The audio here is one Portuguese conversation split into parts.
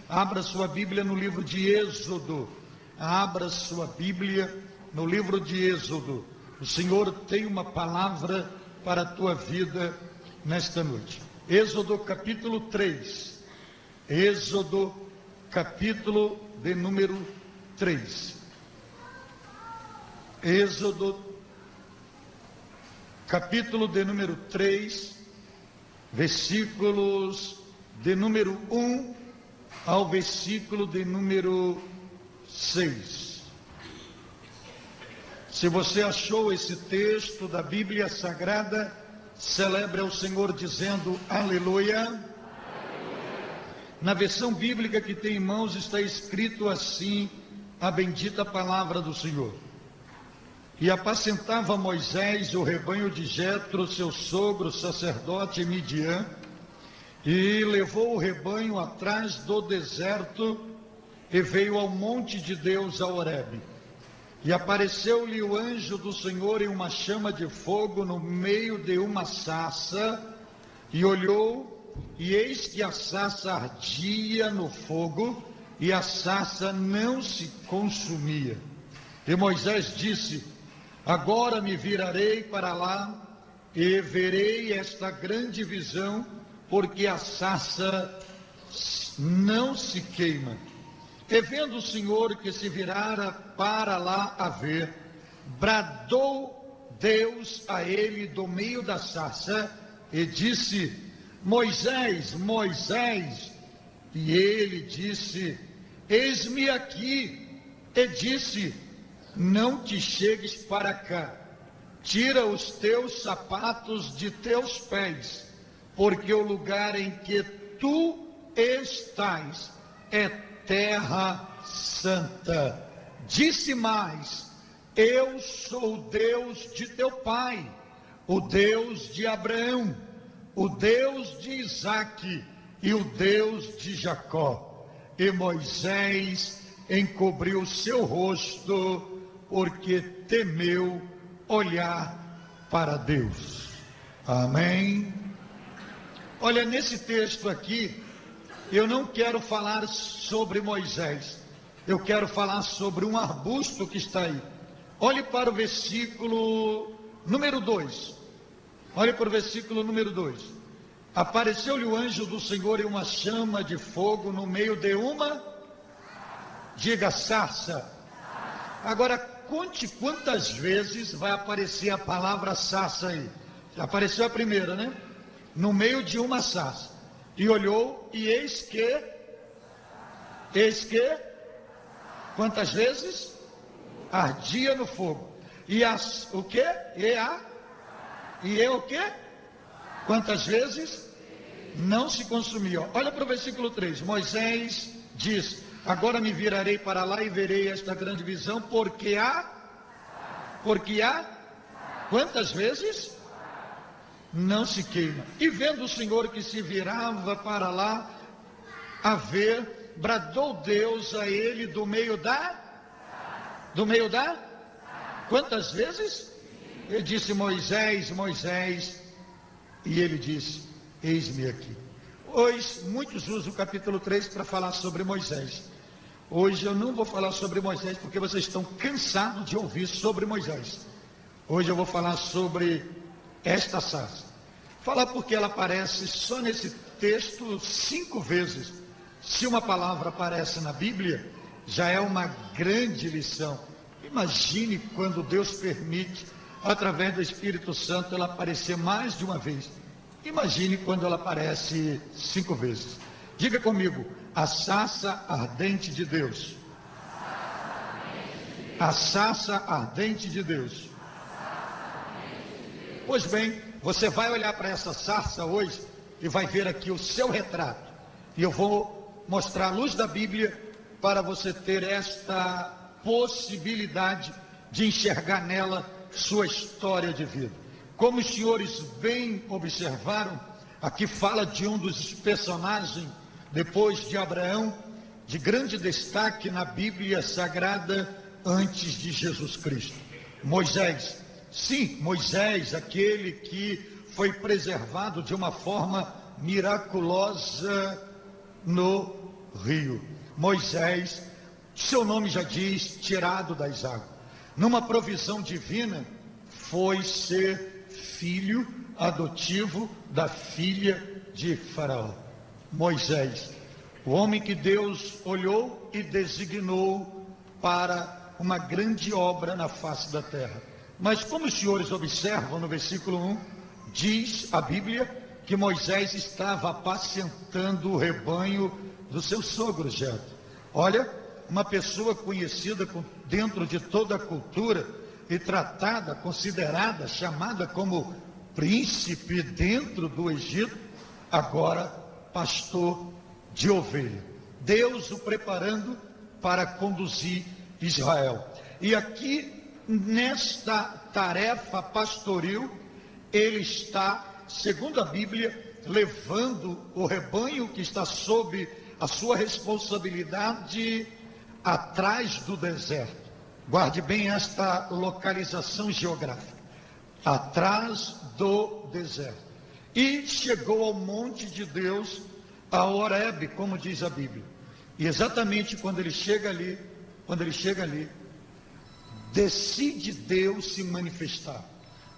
Abra sua Bíblia no livro de Êxodo. Abra sua Bíblia no livro de Êxodo. O Senhor tem uma palavra para a tua vida nesta noite. Êxodo capítulo 3. Êxodo capítulo de número 3. Êxodo capítulo de número 3, versículos de número 1 ao versículo de número 6. Se você achou esse texto da Bíblia Sagrada, celebre ao Senhor dizendo aleluia. Na versão bíblica que tem em mãos está escrito assim, a bendita palavra do Senhor. E apacentava Moisés o rebanho de Jetro, seu sogro, sacerdote em Midian, e levou o rebanho atrás do deserto, e veio ao monte de Deus, a Horebe. E apareceu-lhe o anjo do Senhor em uma chama de fogo no meio de uma sarça, e olhou, e eis que a sarça ardia no fogo, e a sarça não se consumia. E Moisés disse: agora me virarei para lá, e verei esta grande visão, porque a sarça não se queima. E vendo o Senhor que se virara para lá a ver, bradou Deus a ele do meio da sarça, e disse: Moisés, Moisés. E ele disse: eis-me aqui. E disse: não te chegues para cá, tira os teus sapatos de teus pés, porque o lugar em que tu estás é terra santa. Disse mais: eu sou o Deus de teu pai, o Deus de Abraão, o Deus de Isaque e o Deus de Jacó. E Moisés encobriu seu rosto, porque temeu olhar para Deus. Amém. Olha, nesse texto aqui, eu não quero falar sobre Moisés, eu quero falar sobre um arbusto que está aí. Olhe para o versículo número 2. Olhe para o versículo número 2. Apareceu-lhe o anjo do Senhor em uma chama de fogo no meio de uma, diga, sarça. Agora, conte quantas vezes vai aparecer a palavra sarça aí. Apareceu a primeira, né? No meio de uma sarça. E olhou, e eis que, quantas vezes? Ardia no fogo. E o quê? E o quê? Quantas vezes? Não se consumia. Olha para o versículo 3. Moisés diz: agora me virarei para lá e verei esta grande visão, porque há, quantas vezes? Não se queima. E vendo o Senhor que se virava para lá a ver, bradou Deus a ele do meio da, quantas vezes? Ele disse: Moisés, Moisés. E ele disse: eis-me aqui. Hoje, muitos usam o capítulo 3 para falar sobre Moisés. Hoje eu não vou falar sobre Moisés, porque vocês estão cansados de ouvir sobre Moisés. Hoje eu vou falar sobre esta sarça. Falar porque ela aparece só nesse texto 5 vezes. Se uma palavra aparece na Bíblia, já é uma grande lição. Imagine quando Deus permite, através do Espírito Santo, ela aparecer mais de uma vez. Imagine quando ela aparece 5 vezes. Diga comigo: a sarça ardente de Deus. A sarça ardente de Deus. Pois bem, você vai olhar para essa sarça hoje e vai ver aqui o seu retrato. E eu vou mostrar a luz da Bíblia para você ter esta possibilidade de enxergar nela sua história de vida. Como os senhores bem observaram, aqui fala de um dos personagens, depois de Abraão, de grande destaque na Bíblia Sagrada antes de Jesus Cristo. Moisés. Sim, Moisés, aquele que foi preservado de uma forma miraculosa no rio. Moisés, seu nome já diz, tirado das águas. Numa provisão divina, foi ser filho adotivo da filha de Faraó. Moisés, o homem que Deus olhou e designou para uma grande obra na face da terra. Mas como os senhores observam no versículo 1, diz a Bíblia que Moisés estava apacentando o rebanho do seu sogro Jetro. Olha, uma pessoa conhecida dentro de toda a cultura e tratada, considerada, chamada como príncipe dentro do Egito, agora pastor de ovelha. Deus o preparando para conduzir Israel. E aqui, nesta tarefa pastoril, ele está, segundo a Bíblia, levando o rebanho que está sob a sua responsabilidade atrás do deserto. Guarde bem esta localização geográfica. Atrás do deserto. E chegou ao monte de Deus, a Horebe, como diz a Bíblia. E exatamente quando ele chega ali, decide Deus se manifestar.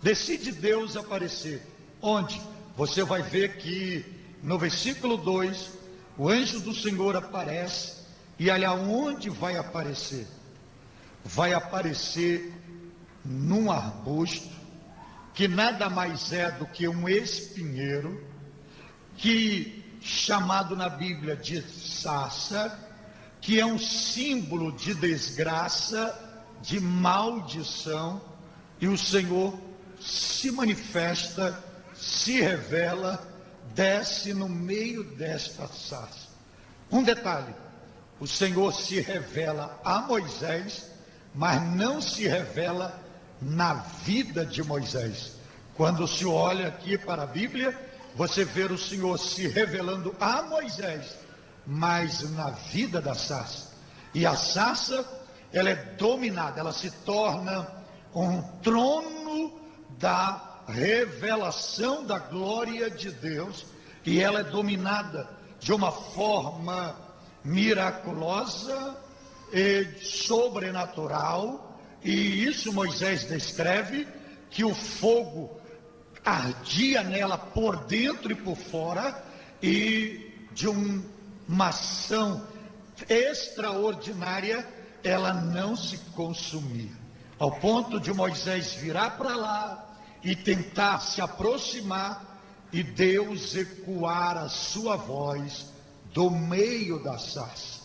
Decide Deus aparecer. Onde? Você vai ver que no versículo 2, o anjo do Senhor aparece. E olha onde vai aparecer. Vai aparecer num arbusto, que nada mais é do que um espinheiro, que chamado na Bíblia de sarça, que é um símbolo de desgraça, de maldição, e o Senhor se manifesta, se revela, desce no meio desta sarça. Um detalhe, o Senhor se revela a Moisés, mas não se revela na vida de Moisés. Quando se olha aqui para a Bíblia, você vê o Senhor se revelando a Moisés, mas na vida da sarça. E a sarça, ela é dominada, ela se torna um trono da revelação da glória de Deus, e ela é dominada de uma forma miraculosa e sobrenatural, e isso Moisés descreve, que o fogo ardia nela por dentro e por fora, e de uma ação extraordinária, ela não se consumia, ao ponto de Moisés virar para lá e tentar se aproximar, e Deus ecoar a sua voz do meio da sarça,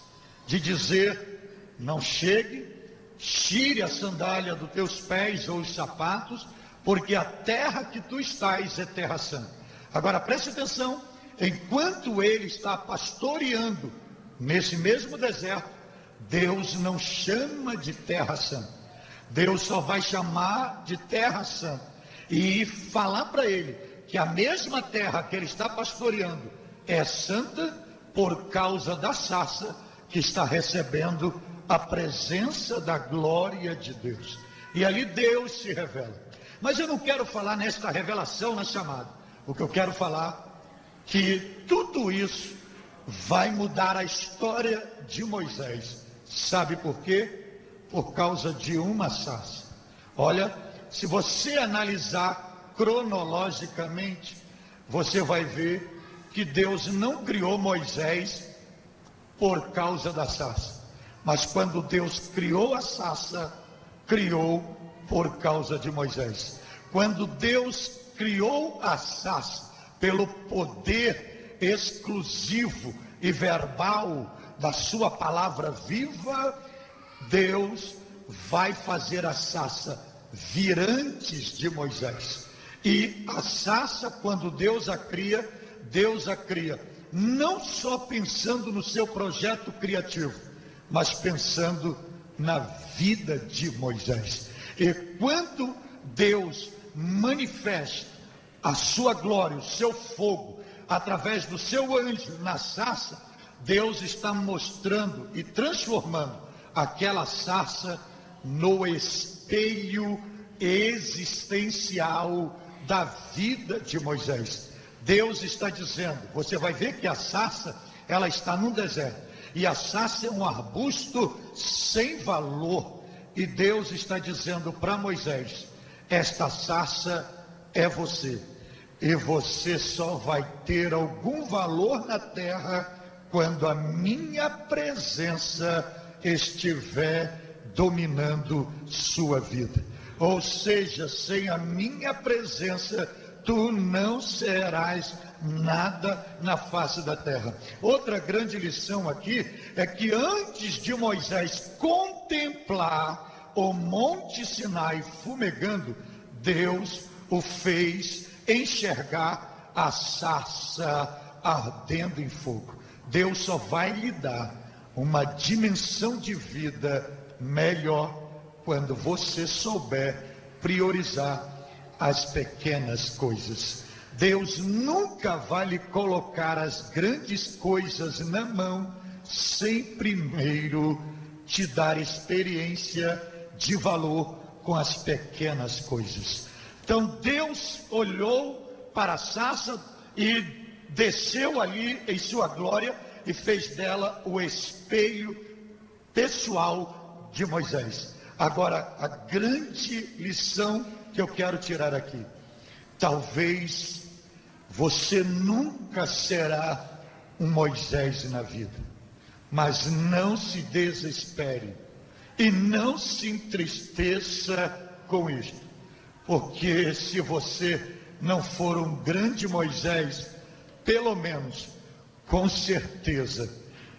de dizer: não chegue, tire a sandália dos teus pés ou os sapatos, porque a terra que tu estás é terra santa. Agora preste atenção, enquanto ele está pastoreando nesse mesmo deserto, Deus não chama de terra santa. Deus só vai chamar de terra santa e falar para ele que a mesma terra que ele está pastoreando é santa por causa da sarça que está recebendo a presença da glória de Deus. E ali Deus se revela. Mas eu não quero falar nesta revelação na chamada. O que eu quero falar é que tudo isso vai mudar a história de Moisés. Sabe por quê? Por causa de uma sarça. Olha, se você analisar cronologicamente, você vai ver que Deus não criou Moisés por causa da sarça. Mas quando Deus criou a sarça, criou por causa de Moisés. Quando Deus criou a sarça, pelo poder exclusivo e verbal da sua palavra viva, Deus vai fazer a sarça vir antes de Moisés. E a sarça, quando Deus a cria não só pensando no seu projeto criativo, mas pensando na vida de Moisés. E quando Deus manifesta a sua glória, o seu fogo, através do seu anjo na sarça, Deus está mostrando e transformando aquela sarça no espelho existencial da vida de Moisés. Deus está dizendo, você vai ver que a sarça, ela está num deserto. E a sarça é um arbusto sem valor. E Deus está dizendo para Moisés: esta sarça é você. E você só vai ter algum valor na terra quando a minha presença estiver dominando sua vida. Ou seja, sem a minha presença, tu não serás nada na face da terra. Outra grande lição aqui é que antes de Moisés contemplar o Monte Sinai fumegando, Deus o fez enxergar a sarça ardendo em fogo. Deus só vai lhe dar uma dimensão de vida melhor quando você souber priorizar as pequenas coisas. Deus nunca vai lhe colocar as grandes coisas na mão sem primeiro te dar experiência de valor com as pequenas coisas. Então Deus olhou para a sarça e desceu ali em sua glória e fez dela o espelho pessoal de Moisés. Agora, a grande lição que eu quero tirar aqui: talvez você nunca será um Moisés na vida, mas não se desespere e não se entristeça com isto, porque se você não for um grande Moisés, pelo menos, com certeza,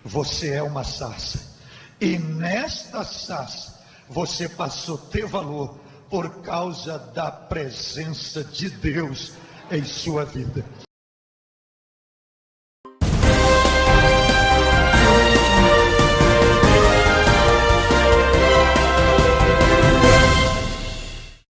você é uma sarça. E nesta sarça, você passou a ter valor por causa da presença de Deus em sua vida.